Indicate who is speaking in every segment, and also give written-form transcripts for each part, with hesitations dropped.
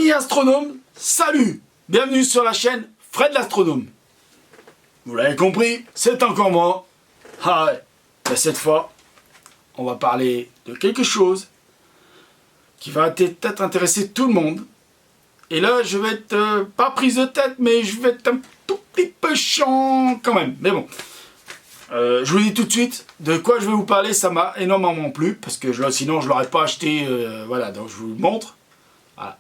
Speaker 1: Amis astronomes, salut! Bienvenue sur la chaîne Fred l'astronome. Vous l'avez compris, c'est encore moi. Ah ouais, mais cette fois, on va parler de quelque chose qui va peut-être intéresser tout le monde. Et là, je vais être pas prise de tête, mais je vais être un tout petit peu chiant quand même. Mais bon, je vous dis tout de suite, de quoi je vais vous parler, ça m'a énormément plu, parce que sinon je ne l'aurais pas acheté, voilà, donc je vous le montre. Voilà.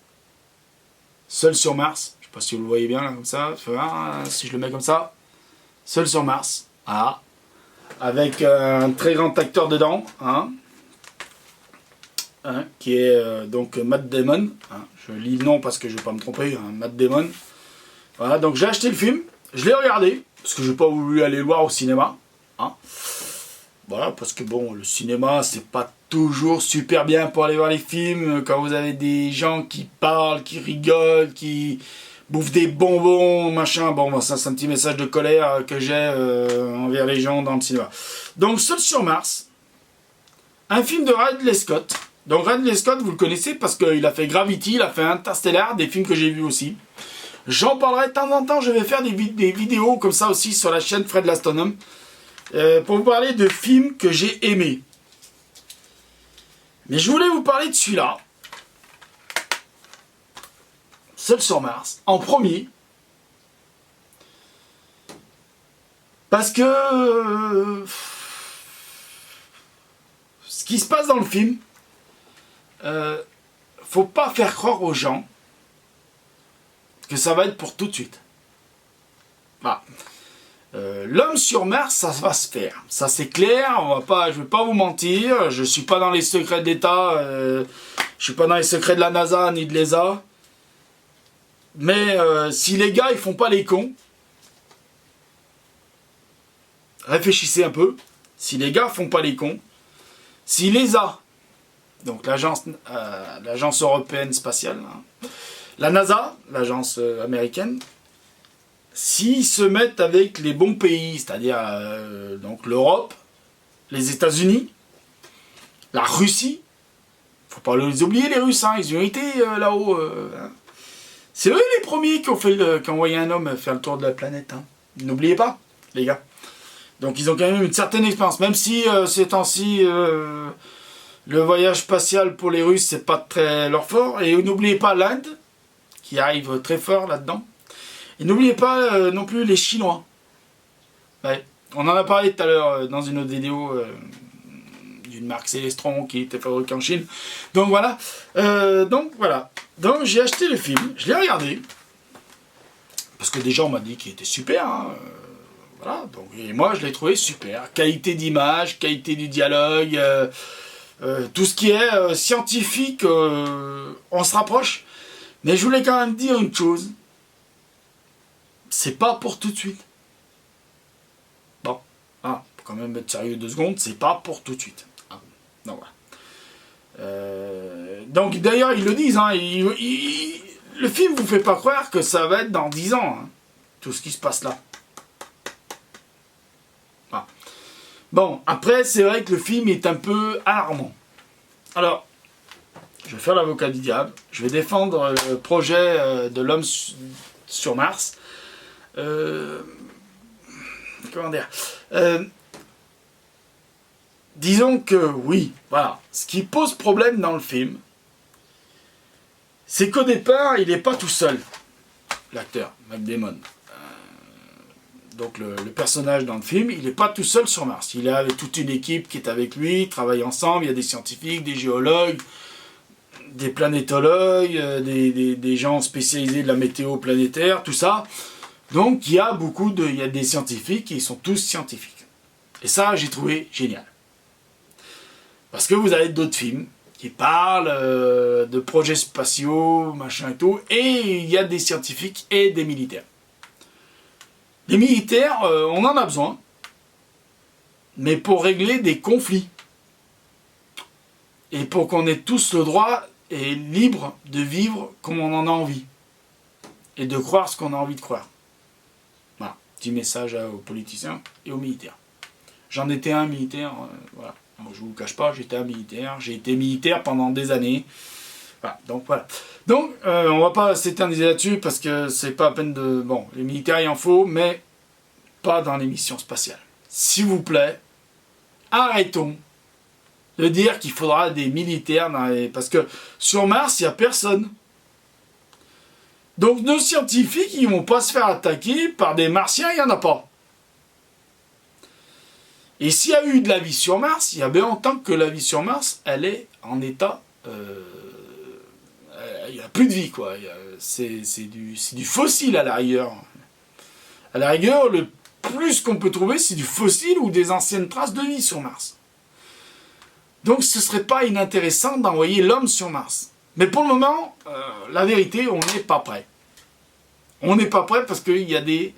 Speaker 1: Seul sur Mars, je ne sais pas si vous le voyez bien là, comme ça, si je le mets comme ça. Seul sur Mars, voilà. Avec un très grand acteur dedans, qui est donc Matt Damon. Je lis le nom parce que je ne vais pas me tromper, Matt Damon. Voilà, donc j'ai acheté le film, je l'ai regardé, parce que je n'ai pas voulu aller le voir au cinéma. Voilà, parce que bon, le cinéma, c'est pas toujours super bien pour aller voir les films, quand vous avez des gens qui parlent, qui rigolent, qui bouffent des bonbons, machin. Bon, ça c'est un petit message de colère que j'ai envers les gens dans le cinéma. Donc, Seul sur Mars, un film de Ridley Scott. Donc Ridley Scott, vous le connaissez parce qu'il a fait Gravity, il a fait Interstellar, des films que j'ai vus aussi. J'en parlerai de temps en temps, je vais faire des vidéos comme ça aussi sur la chaîne Fred l'astronome. Pour vous parler de films que j'ai aimés. Mais je voulais vous parler de celui-là. Seul sur Mars, en premier. Parce que ce qui se passe dans le film, faut pas faire croire aux gens que ça va être pour tout de suite. Voilà. L'homme sur Mars, ça va se faire. Ça c'est clair, je vais pas vous mentir, je suis pas dans les secrets d'État, je suis pas dans les secrets de la NASA ni de l'ESA. Mais si les gars ils font pas les cons, réfléchissez un peu, si les gars font pas les cons, si l'ESA, donc l'agence européenne spatiale, la NASA, l'agence américaine, s'ils se mettent avec les bons pays, c'est-à-dire donc l'Europe, les États-Unis, la Russie, faut pas les oublier les Russes, ils ont été là-haut. C'est eux les premiers qui ont envoyé un homme faire le tour de la planète. N'oubliez pas, les gars. Donc ils ont quand même une certaine expérience, même si ces temps-ci, le voyage spatial pour les Russes, c'est pas très leur fort. Et n'oubliez pas l'Inde, qui arrive très fort là-dedans. Et n'oubliez pas non plus les Chinois. Ouais. On en a parlé tout à l'heure dans une autre vidéo d'une marque Célestron qui était fabriquée en Chine. Donc voilà. Donc j'ai acheté le film, je l'ai regardé. Parce que déjà on m'a dit qu'il était super. Voilà. Donc, et moi je l'ai trouvé super. Qualité d'image, qualité du dialogue, tout ce qui est scientifique, on se rapproche. Mais je voulais quand même dire une chose. C'est pas pour tout de suite. Bon, faut quand même être sérieux 2 secondes, c'est pas pour tout de suite. Donc voilà. Donc d'ailleurs ils le disent, le film vous fait pas croire que ça va être dans 10 ans, tout ce qui se passe là. Voilà. Bon, après c'est vrai que le film est un peu alarmant. Alors, je vais faire l'avocat du diable, je vais défendre le projet de l'homme sur Mars. Comment dire, disons que oui, voilà. Ce qui pose problème dans le film, c'est qu'au départ, il n'est pas tout seul, l'acteur, Matt Damon. Donc le personnage dans le film, il n'est pas tout seul sur Mars. Il est avec toute une équipe qui est avec lui, ils travaillent ensemble, il y a des scientifiques, des géologues, des planétologues, des gens spécialisés de la météo planétaire, tout ça. Donc il y a des scientifiques et ils sont tous scientifiques. Et ça, j'ai trouvé génial. Parce que vous avez d'autres films qui parlent de projets spatiaux, machin et tout, et il y a des scientifiques et des militaires. Les militaires, on en a besoin, mais pour régler des conflits. Et pour qu'on ait tous le droit et libre de vivre comme on en a envie. Et de croire ce qu'on a envie de croire. Voilà, petit message aux politiciens et aux militaires. J'en étais un militaire, voilà. Je ne vous le cache pas, j'étais un militaire. J'ai été militaire pendant des années. Voilà, donc voilà. Donc, on va pas s'éterniser là-dessus parce que c'est pas à peine de... Bon, les militaires, il en faut, mais pas dans les missions spatiales. S'il vous plaît, arrêtons de dire qu'il faudra des militaires dans les... Parce que sur Mars, il n'y a personne. Donc nos scientifiques, ils vont pas se faire attaquer par des Martiens, il n'y en a pas. Et s'il y a eu de la vie sur Mars, il y a bien longtemps que la vie sur Mars, elle est en état... il n'y a plus de vie, quoi. C'est du fossile à la rigueur. À la rigueur, le plus qu'on peut trouver, c'est du fossile ou des anciennes traces de vie sur Mars. Donc ce ne serait pas inintéressant d'envoyer l'homme sur Mars. Mais pour le moment, la vérité, on n'est pas prêt. On n'est pas prêt parce qu'il y a des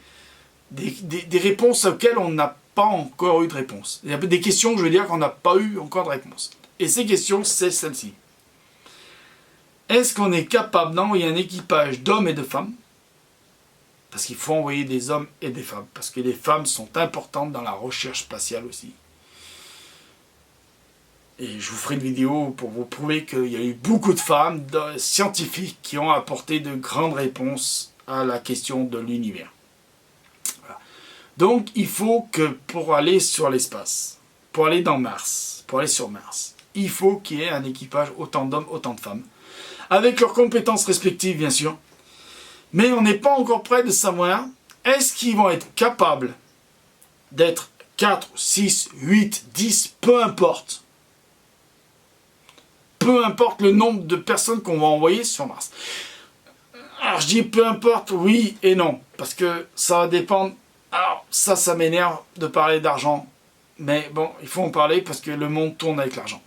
Speaker 1: réponses auxquelles on n'a pas encore eu de réponse. Il y a des questions, je veux dire, qu'on n'a pas eu encore de réponse. Et ces questions, c'est celle-ci. Est-ce qu'on est capable d'envoyer un équipage d'hommes et de femmes? Parce qu'il faut envoyer des hommes et des femmes. Parce que les femmes sont importantes dans la recherche spatiale aussi. Et je vous ferai une vidéo pour vous prouver qu'il y a eu beaucoup de femmes scientifiques qui ont apporté de grandes réponses à la question de l'univers. Voilà. Donc il faut que pour aller sur l'espace, pour aller dans Mars, pour aller sur Mars, il faut qu'il y ait un équipage autant d'hommes, autant de femmes, avec leurs compétences respectives bien sûr. Mais on n'est pas encore prêt de savoir, est-ce qu'ils vont être capables d'être 4, 6, 8, 10, peu importe. Peu importe le nombre de personnes qu'on va envoyer sur Mars. Alors je dis peu importe, oui et non. Parce que ça va dépendre. Alors ça m'énerve de parler d'argent. Mais bon, il faut en parler parce que le monde tourne avec l'argent.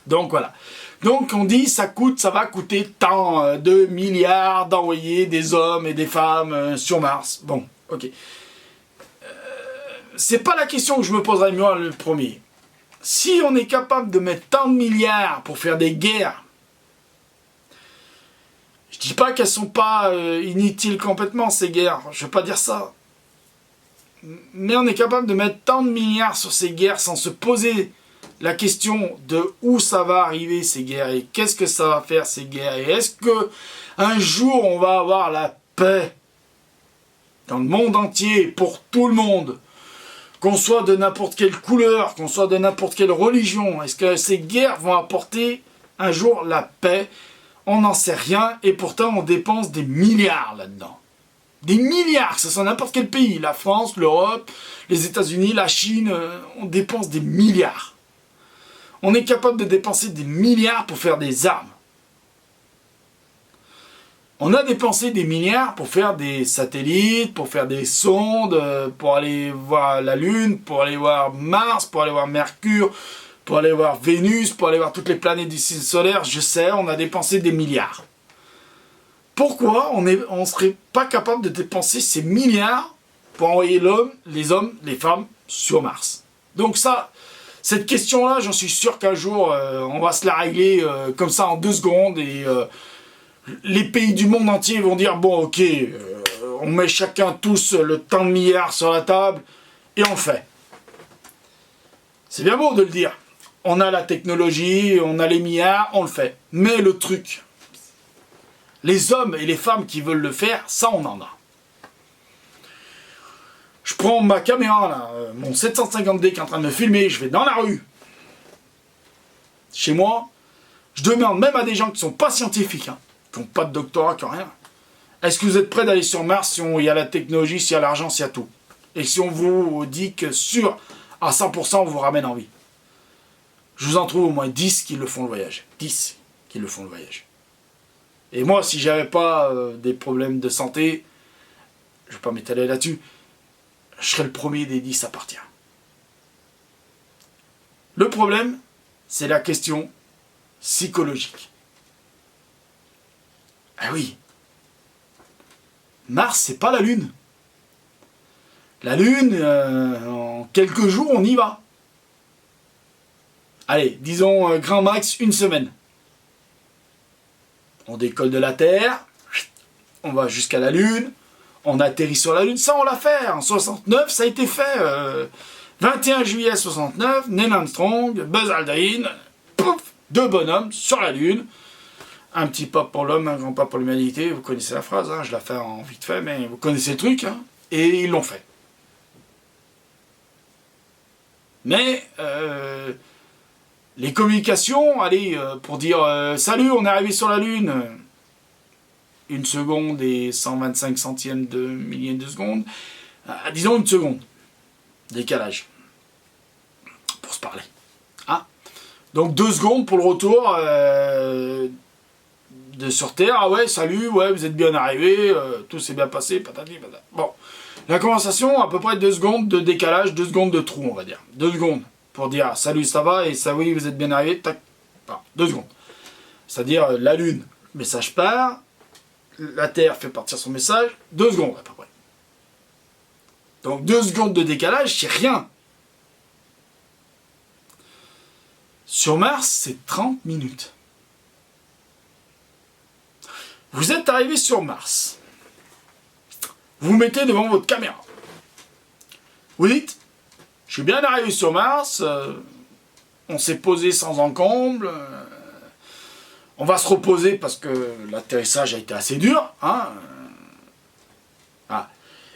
Speaker 1: Donc voilà. Donc on dit ça va coûter tant de milliards d'envoyer des hommes et des femmes sur Mars. Bon, ok. C'est pas la question que je me poserai moi le premier. Si on est capable de mettre tant de milliards pour faire des guerres, je dis pas qu'elles sont pas inutiles complètement ces guerres, je veux pas dire ça. Mais on est capable de mettre tant de milliards sur ces guerres sans se poser la question de où ça va arriver ces guerres et qu'est-ce que ça va faire ces guerres et est-ce que un jour on va avoir la paix dans le monde entier pour tout le monde, qu'on soit de n'importe quelle couleur, qu'on soit de n'importe quelle religion, est-ce que ces guerres vont apporter un jour la paix? On n'en sait rien et pourtant on dépense des milliards là-dedans. Des milliards, que ce soit n'importe quel pays, la France, l'Europe, les États-Unis, la Chine, on dépense des milliards. On est capable de dépenser des milliards pour faire des armes. On a dépensé des milliards pour faire des satellites, pour faire des sondes, pour aller voir la Lune, pour aller voir Mars, pour aller voir Mercure, pour aller voir Vénus, pour aller voir toutes les planètes du système solaire. Je sais, on a dépensé des milliards. Pourquoi on ne serait pas capable de dépenser ces milliards pour envoyer les hommes, les femmes sur Mars? Donc ça, cette question-là, j'en suis sûr qu'un jour, on va se la régler comme ça en 2 secondes et les pays du monde entier vont dire bon ok, on met chacun tous le tant de milliards sur la table et on le fait. C'est bien beau de le dire. On a la technologie, on a les milliards, on le fait. Mais le truc, les hommes et les femmes qui veulent le faire, ça on en a. Je prends ma caméra là, mon 750D qui est en train de me filmer, je vais dans la rue. Chez moi, je demande même à des gens qui ne sont pas scientifiques, qui n'ont pas de doctorat, qui n'ont rien. Est-ce que vous êtes prêts d'aller sur Mars si il y a la technologie, s'il y a l'argent, s'il y a tout? Et si on vous dit que sûr, à 100%, on vous ramène en vie? Je vous en trouve au moins 10 qui le font le voyage. 10 qui le font le voyage. Et moi, si j'avais pas des problèmes de santé, je ne vais pas m'étaler là-dessus, je serais le premier des 10 à partir. Le problème, c'est la question psychologique. Ah oui. Mars, c'est pas la Lune. La Lune, en quelques jours, on y va. Allez, disons grand max 1 semaine. On décolle de la Terre, on va jusqu'à la Lune, on atterrit sur la Lune. Ça, on l'a fait. En 69, ça a été fait. 21 juillet 69, Neil Armstrong, Buzz Aldrin, pouf, 2 bonhommes sur la Lune. Un petit pas pour l'homme, un grand pas pour l'humanité. Vous connaissez la phrase, hein, je la fais en vite fait, mais vous connaissez le truc. Hein, et ils l'ont fait. Mais les communications, allez, pour dire salut, on est arrivé sur la Lune, 1 seconde et 125 centièmes de millième de seconde, disons 1 seconde, décalage, pour se parler. Hein, donc 2 secondes pour le retour de sur Terre. Ah ouais, salut, ouais, vous êtes bien arrivé, tout s'est bien passé, patati patata. Bon, la conversation, à peu près 2 secondes de décalage, 2 secondes de trou, on va dire. 2 secondes pour dire salut, ça va, et ça oui, vous êtes bien arrivé, tac, 2 secondes. C'est-à-dire la Lune, message part, la Terre fait partir son message, 2 secondes à peu près. Donc 2 secondes de décalage, c'est rien. Sur Mars, c'est 30 minutes. Vous êtes arrivé sur Mars. Vous vous mettez devant votre caméra. Vous dites, je suis bien arrivé sur Mars, on s'est posé sans encombre, on va se reposer parce que l'atterrissage a été assez dur. Hein,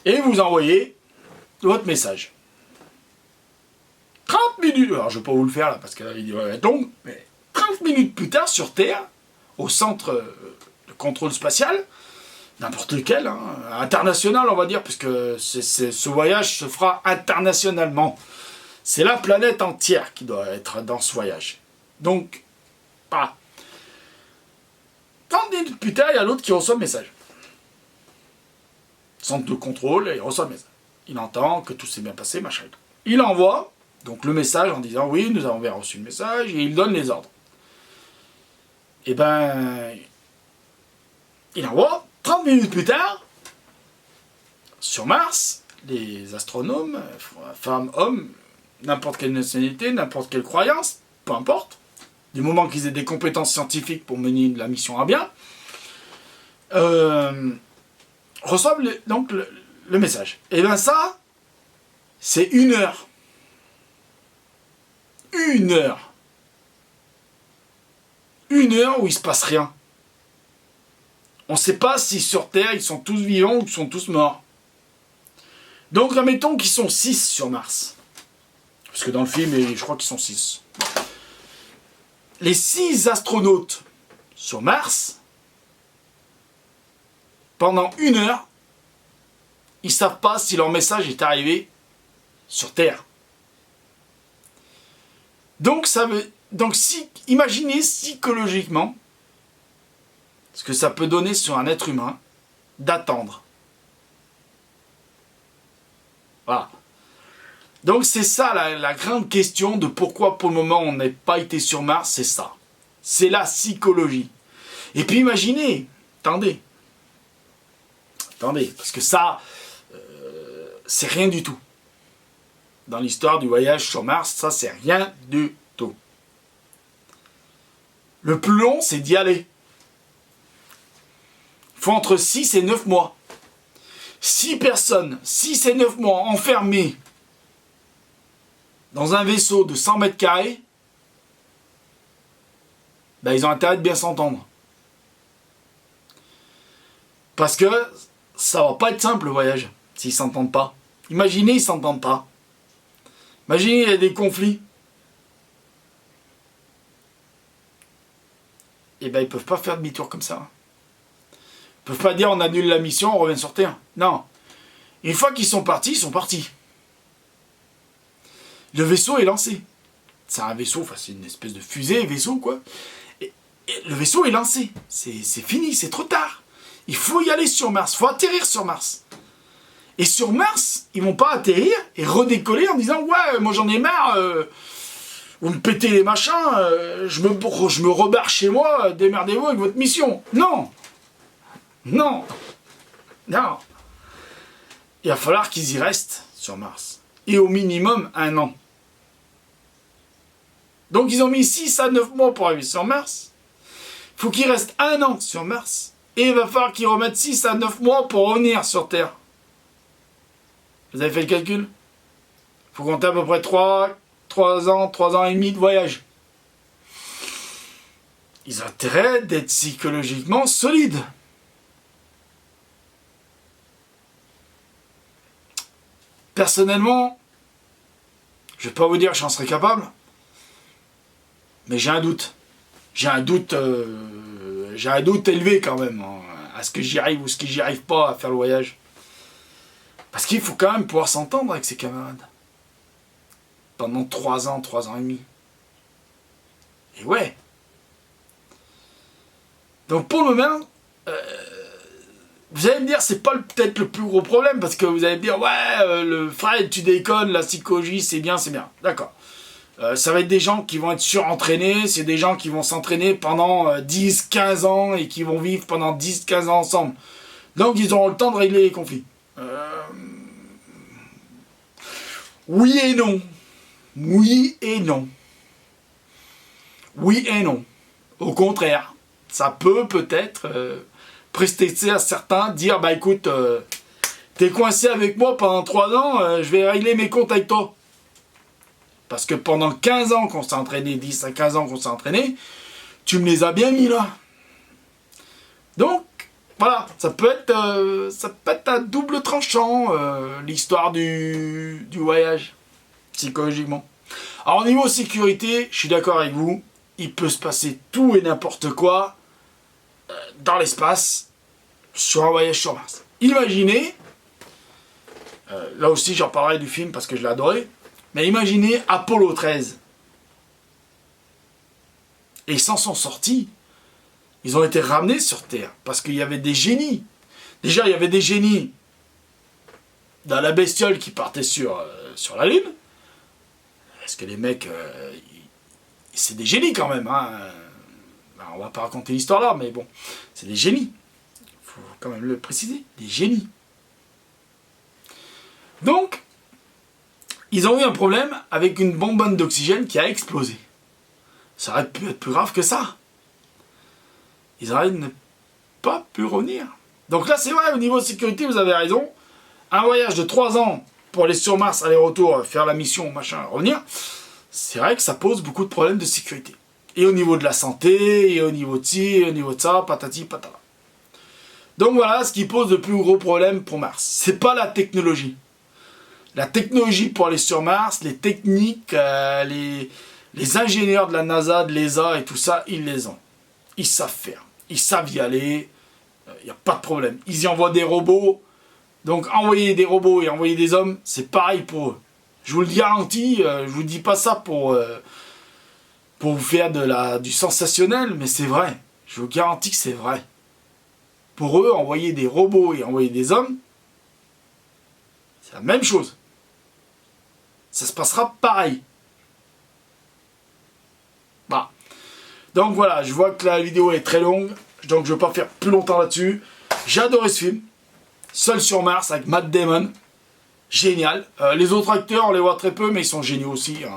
Speaker 1: et vous envoyez votre message. 30 minutes, alors je ne vais pas vous le faire là parce que la vidéo va être longue, mais 30 minutes plus tard sur Terre, au centre de contrôle spatial, n'importe lequel, hein, international on va dire, puisque ce voyage se fera internationalement. C'est la planète entière qui doit être dans ce voyage. Donc, voilà. 30 minutes plus tard, il y a l'autre qui reçoit le message. Centre de contrôle, et il reçoit le message. Il entend que tout s'est bien passé, machin et tout. Il envoie donc le message en disant oui, nous avons bien reçu le message, et il donne les ordres. Et ben, il envoie 30 minutes plus tard, sur Mars, les astronomes, femmes, hommes, n'importe quelle nationalité, n'importe quelle croyance, peu importe, du moment qu'ils aient des compétences scientifiques pour mener la mission à bien, reçoivent donc le message. Et bien ça, c'est 1 heure. 1 heure. 1 heure où il ne se passe rien. On ne sait pas si sur Terre, ils sont tous vivants ou ils sont tous morts. Donc, admettons qu'ils sont 6 sur Mars. Parce que dans le film, je crois qu'ils sont 6. Les 6 astronautes sur Mars, pendant 1 heure, ils ne savent pas si leur message est arrivé sur Terre. Donc, imaginez psychologiquement ce que ça peut donner sur un être humain d'attendre. Voilà. Donc c'est ça la grande question de pourquoi pour le moment on n'a pas été sur Mars, c'est ça. C'est la psychologie. Et puis imaginez, attendez, parce que ça, c'est rien du tout. Dans l'histoire du voyage sur Mars, ça c'est rien du tout. Le plus long, c'est d'y aller. Il faut entre 6 et 9 mois. 6 personnes, 6 et 9 mois enfermées dans un vaisseau de 100 mètres carrés, ben ils ont intérêt de bien s'entendre. Parce que ça va pas être simple le voyage, s'ils s'entendent pas. Imaginez, ils s'entendent pas. Imaginez, il y a des conflits. Et ben ils peuvent pas faire demi-tour comme ça. Ils peuvent pas dire on annule la mission, on revient sur Terre. Non. Une fois qu'ils sont partis, ils sont partis. Le vaisseau est lancé. C'est un vaisseau, enfin c'est une espèce de fusée, vaisseau quoi. Et le vaisseau est lancé. C'est fini, c'est trop tard. Il faut y aller sur Mars, il faut atterrir sur Mars. Et sur Mars, ils vont pas atterrir et redécoller en disant ouais, moi j'en ai marre, vous me pétez les machins, je me rebarre chez moi, démerdez-vous avec votre mission. Non. Non. Non. Il va falloir qu'ils y restent sur Mars. Et au minimum 1 an. Donc ils ont mis 6 à 9 mois pour arriver sur Mars. Il faut qu'ils restent 1 an sur Mars. Et il va falloir qu'ils remettent 6 à 9 mois pour revenir sur Terre. Vous avez fait le calcul? Il faut compter à peu près 3 ans et demi de voyage. ils ont intérêt d'être psychologiquement solides. Personnellement, je ne vais pas vous dire que j'en serais capable, mais j'ai un doute. J'ai un doute élevé quand même, hein, à ce que j'y arrive ou ce que j'y arrive pas à faire le voyage. Parce qu'il faut quand même pouvoir s'entendre avec ses camarades. Pendant 3 ans et demi. Et ouais. Donc pour le moment, vous allez me dire, c'est pas peut-être le plus gros problème, parce que vous allez me dire, ouais, le Fred, tu déconnes, la psychologie, c'est bien. D'accord. Ça va être des gens qui vont être surentraînés, c'est des gens qui vont s'entraîner pendant 10-15 ans et qui vont vivre pendant 10-15 ans ensemble. Donc ils auront le temps de régler les conflits. Oui et non. Oui et non. Oui et non. Au contraire, ça peut peut-être prester à certains, dire, bah écoute, t'es coincé avec moi pendant 3 ans, je vais régler mes comptes avec toi. Parce que pendant 15 ans qu'on s'est entraîné, 10 à 15 ans qu'on s'est entraîné, tu me les as bien mis là. Donc, voilà, ça peut être un double tranchant, l'histoire du voyage, psychologiquement. Alors, au niveau sécurité, je suis d'accord avec vous, il peut se passer tout et n'importe quoi dans l'espace, sur un voyage sur Mars. Imaginez, là aussi j'en parlerai du film parce que je l'ai adoré, mais imaginez Apollo 13. Et ils s'en sont sortis. Ils ont été ramenés sur Terre parce qu'il y avait des génies. Déjà, il y avait des génies dans la bestiole qui partait sur la Lune. Parce que les mecs, c'est des génies quand même. Hein. Alors, on va pas raconter l'histoire là, mais bon, c'est des génies. Il faut quand même le préciser. Des génies. Donc, ils ont eu un problème avec une bonbonne d'oxygène qui a explosé. Ça aurait pu être plus grave que ça. Ils auraient pas pu revenir. Donc là, c'est vrai, au niveau sécurité, vous avez raison. Un voyage de 3 ans pour aller sur Mars, aller-retour, faire la mission, machin, revenir, c'est vrai que ça pose beaucoup de problèmes de sécurité. Et au niveau de la santé, et au niveau de ci, et au niveau de ça, patati patata. Donc voilà ce qui pose le plus gros problème pour Mars. C'est pas la technologie. La technologie pour aller sur Mars, les techniques, les ingénieurs de la NASA, de l'ESA et tout ça, ils les ont. Ils savent faire. Ils savent y aller. Il n'y a pas de problème. Ils y envoient des robots. Donc envoyer des robots et envoyer des hommes, c'est pareil pour eux. Je vous le garantis, je vous dis pas ça pour vous faire du sensationnel, mais c'est vrai. Je vous garantis que c'est vrai. Pour eux, envoyer des robots et envoyer des hommes, c'est la même chose. Ça se passera pareil. Voilà. Donc voilà, je vois que la vidéo est très longue, donc je ne vais pas faire plus longtemps là-dessus. J'ai adoré ce film. Seul sur Mars avec Matt Damon. Génial. Les autres acteurs, on les voit très peu, mais ils sont géniaux aussi. Hein.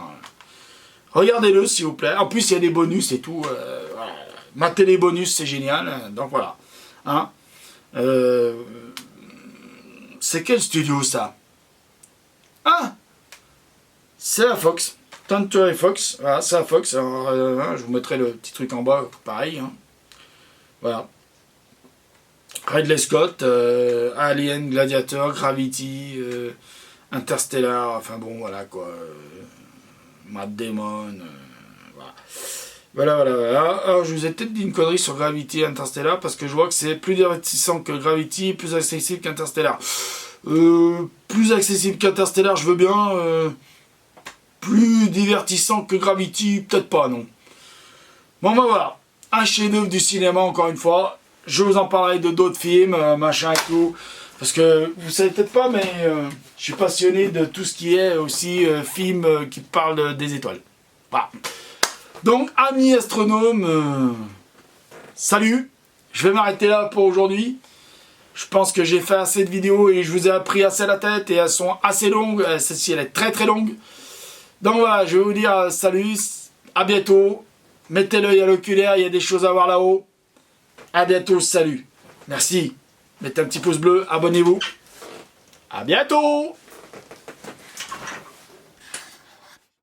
Speaker 1: Regardez-le, s'il vous plaît. En plus, il y a des bonus et tout. Voilà. Matez les bonus, c'est génial. Donc voilà. Hein. C'est quel studio, ça? Ah, c'est la Fox. Century Fox. Voilà, c'est la Fox. Alors, je vous mettrai le petit truc en bas, pareil. Hein. Voilà. Ridley Scott, Alien, Gladiator, Gravity, Interstellar, enfin bon, voilà quoi. Matt Damon, voilà. Voilà. Alors, je vous ai peut-être dit une connerie sur Gravity et Interstellar, parce que je vois que c'est plus divertissant que Gravity, plus accessible qu'Interstellar. Plus accessible qu'Interstellar, je veux bien. Plus divertissant que Gravity, peut-être pas, non. Bon, ben voilà. Un chef-d'œuvre du cinéma, encore une fois. Je vous en parlerai de d'autres films, machin et tout. Parce que vous savez peut-être pas, mais je suis passionné de tout ce qui est aussi film qui parle des étoiles. Voilà. Donc, amis astronomes, salut. Je vais m'arrêter là pour aujourd'hui. Je pense que j'ai fait assez de vidéos et je vous ai appris assez la tête et elles sont assez longues. Celle-ci, elle est très très longue. Donc voilà, je vais vous dire salut, à bientôt. Mettez l'œil à l'oculaire, il y a des choses à voir là-haut. À bientôt, salut. Merci. Mettez un petit pouce bleu, abonnez-vous. À bientôt.